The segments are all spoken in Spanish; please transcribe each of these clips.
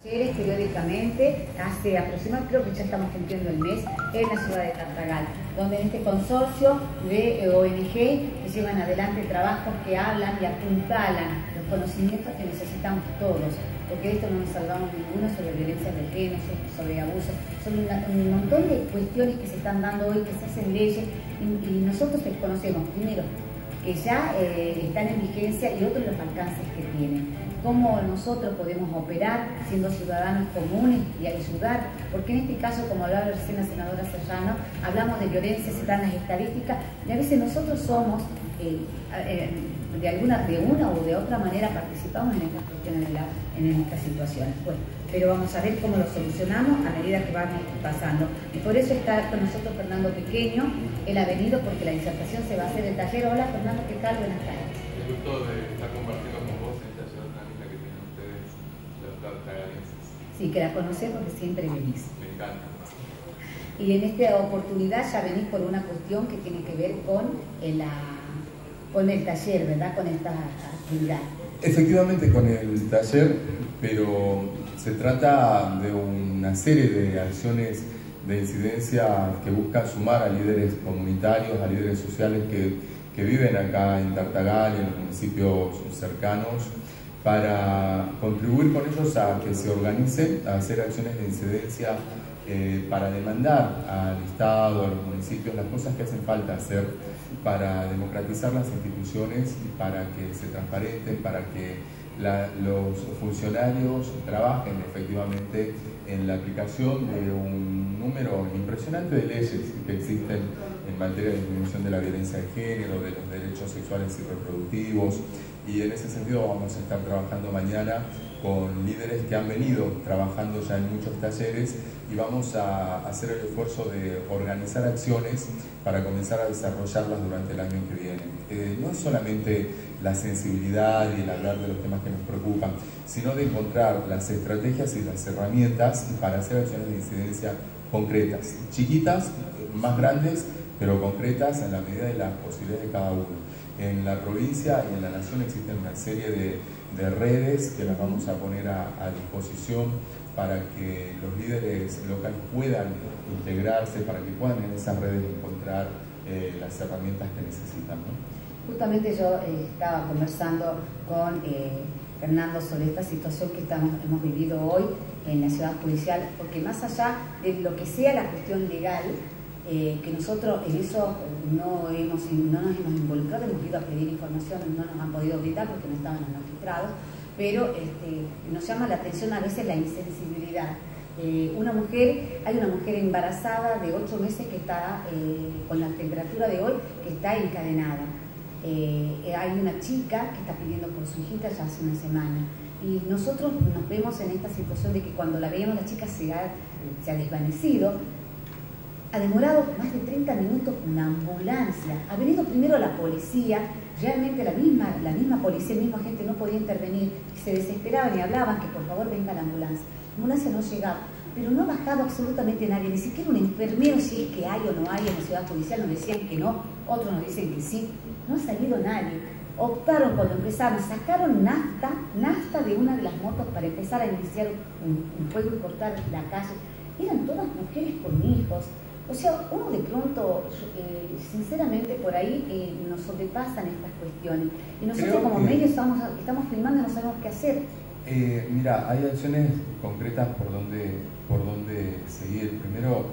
Periódicamente, hace aproximadamente, creo que ya estamos cumpliendo el mes, en la ciudad de Tartagal, donde en este consorcio de ONG que llevan adelante trabajos que hablan y apuntalan los conocimientos que necesitamos todos, porque de esto no nos salvamos ninguno sobre violencia de género, sobre abusos, son un montón de cuestiones que se están dando hoy, que se hacen leyes, y nosotros desconocemos, primero, que ya están en vigencia y otros los alcances que tienen. Cómo nosotros podemos operar siendo ciudadanos comunes y ayudar, porque en este caso, como hablaba recién la senadora Serrano, hablamos de violencia, se dan las estadísticas, y a veces nosotros somos, de una u de otra manera participamos en estas cuestiones, en estas situaciones. Bueno, pero vamos a ver cómo lo solucionamos a medida que vamos pasando. Y por eso está con nosotros Fernando Pequeño, él ha venido porque la disertación se va a hacer en el taller. Hola Fernando, ¿qué tal? Buenas tardes. El gusto de estar compartiendo con vos en esta ciudad tan linda que tienen ustedes, los tartagalenses. Sí, que la conocés porque siempre venís. Me encanta. Y en esta oportunidad ya venís por una cuestión que tiene que ver con el taller, ¿verdad? Con esta actividad. Efectivamente con el taller, pero se trata de una serie de acciones de incidencia que buscan sumar a líderes comunitarios, a líderes sociales que viven acá en Tartagal y en los municipios cercanos, para contribuir con ellos a que se organicen, a hacer acciones de incidencia para demandar al Estado, a los municipios, las cosas que hacen falta hacer para democratizar las instituciones y para que se transparenten, para que los funcionarios trabajen efectivamente en la aplicación de un número impresionante de leyes que existen en materia de disminución de la violencia de género, de los derechos sexuales y reproductivos, y en ese sentido vamos a estar trabajando mañana con líderes que han venido trabajando ya en muchos talleres, y vamos a hacer el esfuerzo de organizar acciones para comenzar a desarrollarlas durante el año que viene. No es solamente la sensibilidad y el hablar de los temas que nos preocupan, sino de encontrar las estrategias y las herramientas para hacer acciones de incidencia concretas, chiquitas, más grandes, pero concretas en la medida de las posibilidades de cada uno. En la provincia y en la nación existen una serie de redes que las vamos a poner a disposición para que los líderes locales puedan integrarse, para que puedan en esas redes encontrar las herramientas que necesitan, ¿no? Justamente yo estaba conversando con Fernando sobre esta situación que hemos vivido hoy en la ciudad judicial, porque más allá de lo que sea la cuestión legal, que nosotros en eso no nos hemos involucrado, hemos ido a pedir información, no nos han podido brindar porque no estaban registrados, pero nos llama la atención a veces la insensibilidad. Hay una mujer embarazada de 8 meses que está, con la temperatura de hoy, que está encadenada. Hay una chica que está pidiendo por su hijita ya hace una semana. Y nosotros nos vemos en esta situación de que cuando la veíamos, la chica se ha desvanecido. Ha demorado más de 30 minutos una ambulancia. Ha venido primero la policía, realmente la misma policía, el mismo agente no podía intervenir, y se desesperaban y hablaban que por favor venga la ambulancia. La ambulancia no llegaba, pero no ha bajado absolutamente nadie, ni siquiera un enfermero, si es que hay o no hay en la ciudad judicial, nos decían que no, otros nos dicen que sí. No ha salido nadie. Optaron cuando empezaron, sacaron nafta de una de las motos para empezar a iniciar un fuego y cortar la calle. Eran todas mujeres con hijos. O sea, uno de pronto, sinceramente, por ahí nos sobrepasan estas cuestiones. Y nosotros como medios estamos filmando y no sabemos qué hacer. Mira, hay acciones concretas por donde seguir. Primero,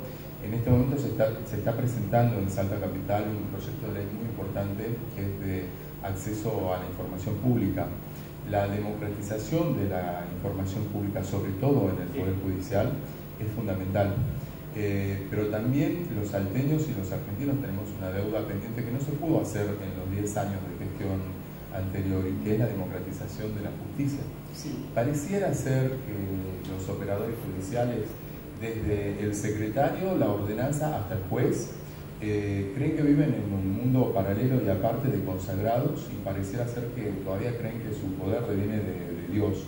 en este momento se está presentando en Salta Capital un proyecto de ley muy importante que es de acceso a la información pública. La democratización de la información pública, sobre todo en el Poder Judicial, es fundamental. Pero también los salteños y los argentinos tenemos una deuda pendiente que no se pudo hacer en los 10 años de gestión anterior, y que es la democratización de la justicia. Sí. Pareciera ser que los operadores judiciales, desde el secretario, la ordenanza, hasta el juez, creen que viven en un mundo paralelo y aparte de consagrados, y pareciera ser que todavía creen que su poder viene de Dios.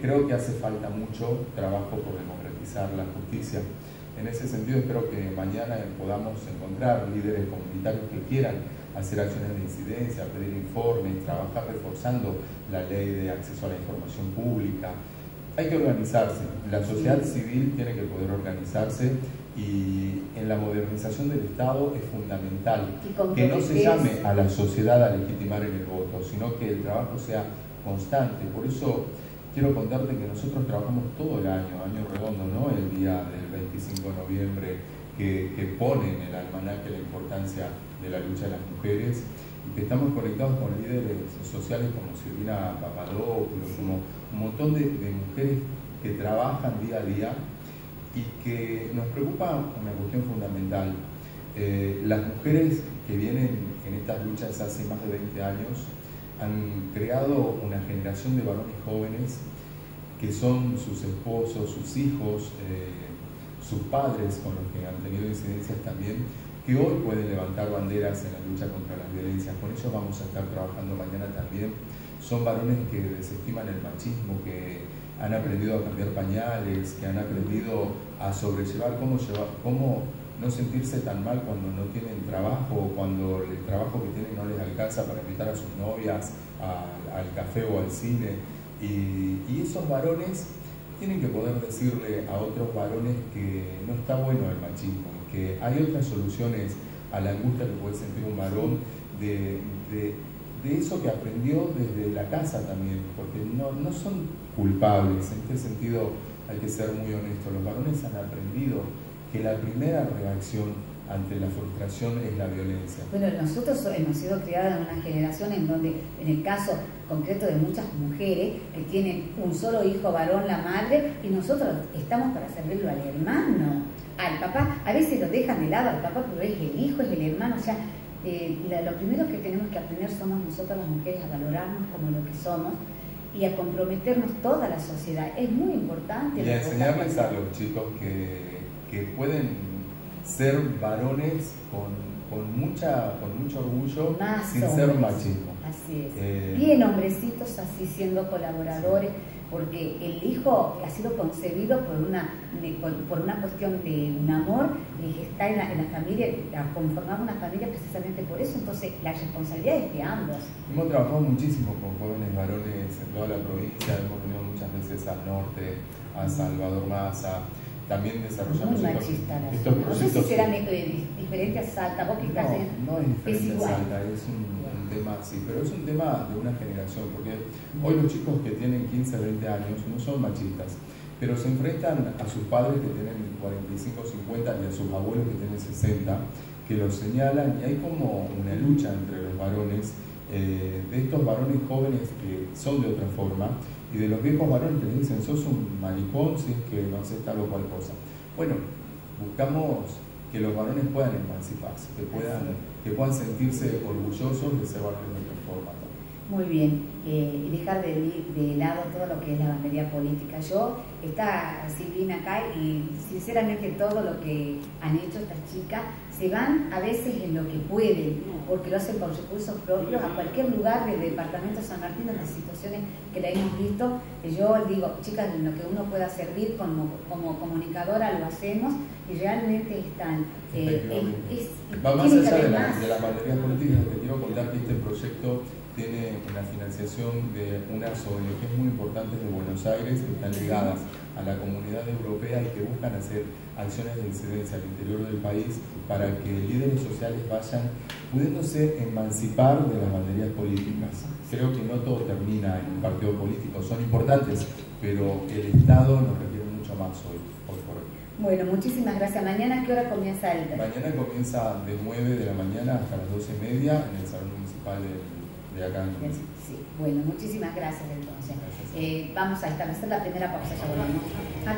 Creo que hace falta mucho trabajo por democratizar la justicia. En ese sentido, espero que mañana podamos encontrar líderes comunitarios que quieran hacer acciones de incidencia, pedir informes, trabajar reforzando la ley de acceso a la información pública, hay que organizarse. La sociedad civil tiene que poder organizarse y en la modernización del Estado es fundamental que no se llame a la sociedad a legitimar en el voto, sino que el trabajo sea constante. Por eso quiero contarte que nosotros trabajamos todo el año redondo, no el día del 25 de noviembre que pone en el almanaque la importancia de la lucha de las mujeres, y que estamos conectados con líderes sociales como Silvina Papadopoulos, como un montón de mujeres que trabajan día a día y que nos preocupa una cuestión fundamental. Las mujeres que vienen en estas luchas hace más de 20 años han creado una generación de varones jóvenes que son sus esposos, sus hijos, sus padres, con los que han tenido incidencias también, que hoy pueden levantar banderas en la lucha contra las violencias. Con ellos vamos a estar trabajando mañana también. Son varones que desestiman el machismo, que han aprendido a cambiar pañales, que han aprendido a sobrellevar cómo no sentirse tan mal cuando no tienen trabajo, cuando el trabajo que tienen no les alcanza para invitar a sus novias al café o al cine. Y esos varones tienen que poder decirle a otros varones que no está bueno el machismo, que hay otras soluciones a la angustia que puede sentir un varón de eso que aprendió desde la casa también, porque no son culpables. En este sentido hay que ser muy honestos. Los varones han aprendido que la primera reacción ante la frustración es la violencia. Bueno, nosotros hemos sido criadas en una generación en donde, en el caso concreto de muchas mujeres que tienen un solo hijo varón, la madre, y nosotros estamos para servirlo al hermano, al papá. A veces lo dejan de lado al papá, pero es el hijo, es el hermano. O sea, lo primero que tenemos que aprender somos nosotras las mujeres a valorarnos como lo que somos y a comprometernos toda la sociedad. Es muy importante. Y a enseñarles a los chicos que pueden ser varones con mucho orgullo, sin ser machismo. Así es. Bien hombrecitos así siendo colaboradores, porque el hijo ha sido concebido por una cuestión de un amor que está en la familia, conformamos una familia precisamente por eso. Entonces la responsabilidad es de ambos. Hemos trabajado muchísimo con jóvenes varones en toda la provincia, hemos venido muchas veces al norte, a Salvador Maza. También desarrollamos muy machista estos proyectos. No sé si será diferente a Salta, vos que estás no es diferente a Salta, es un tema, sí, pero es un tema de una generación, porque hoy los chicos que tienen 15, 20 años no son machistas, pero se enfrentan a sus padres que tienen 45, 50 y a sus abuelos que tienen 60, que los señalan, y hay como una lucha entre los varones, de estos varones jóvenes que son de otra forma, y de los viejos varones que les dicen sos un maricón si es que no haces tal o cual cosa. Bueno, buscamos que los varones puedan emanciparse, que puedan sentirse orgullosos de ser varones de otra forma también. Muy bien, y dejar de lado todo lo que es la bandería política. Está Silvina acá y sinceramente todo lo que han hecho estas chicas se van a veces en lo que pueden, porque lo hacen con recursos propios a cualquier lugar del departamento de San Martín, en las situaciones que la hemos visto. Yo digo, chicas, en lo que uno pueda servir como comunicadora lo hacemos y realmente están. Va más allá de las banderías políticas. Te quiero contar que este proyecto tiene una financiación de unas ONGs muy importantes de Buenos Aires que están ligadas a la comunidad europea y que buscan hacer acciones de incidencia al interior del país para que líderes sociales vayan pudiéndose emancipar de las banderías políticas. Creo que no todo termina en un partido político, son importantes, pero el Estado nos requiere mucho más hoy por hoy. Bueno, muchísimas gracias. ¿Mañana a qué hora comienza el...? Mañana comienza de 9 de la mañana hasta las 12:30 en el Salón Municipal de acá en el Sí, bueno, muchísimas gracias entonces. Vamos a establecer la primera pausa, ya volvemos.